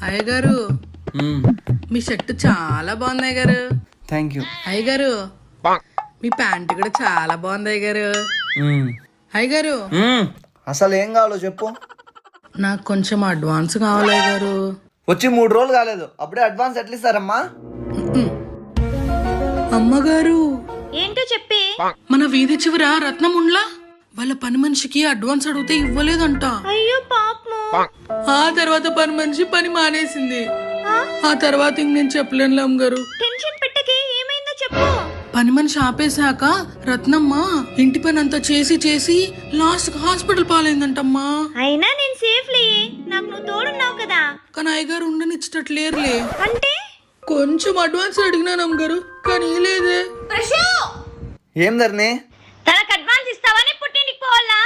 అయ్యగారు మీ షర్ట్ చాలా బాగుంది అయ్యగారు. థ్యాంక్ యూ అయ్యగారు మీ ప్యాంట్ కూడా చాలా బాగుంది అయ్యగారు. అయ్యగారు అసలు ఏం కావాలో చెప్పు. నాకు కొంచెం అడ్వాన్స్ కావాలి అయ్యగారు. వచ్చి 3 రోజులు కాలేదు, అప్పుడే అడ్వాన్స్ ఎట్లా ఇస్తారమ్మా? అమ్మగారు ఏంటో చెప్పి. మన వీధి చివర రత్నం ఉండ్లా వాళ్ళ పని మనిషికి అడ్వాన్స్ అడిగితే ఇవ్వలేదంట. అయ్యో పాపము. ఆ తర్వాత పని మనిషి పని మానేసింది. ఆ తర్వాత ఇంక నేను చెప్పలేను అమ్మగారు. టెన్షన్ పెట్టకే, ఏమైందో చెప్పు. పని మనిషి ఆపేశాక రత్నమ్మ ఇంటి పని అంతా చేసి చేసి లాస్ట్ హాస్పిటల్ పాలైందంటమ్మా. అయినా నేను సేఫ్లీ, నాకు నువ్వు తోడున్నావు కదా. కానీ అయ్యగారు ఉండనిచ్చట్లేరులే. అంటే కొంచెం అడ్వాన్స్ అడిగినాను అమ్మగారు, కానీ లేదే. ఏం ధరణి? తనకు అడ్వాన్స్ ఇస్తావని పుట్టింటికి పోవాలా?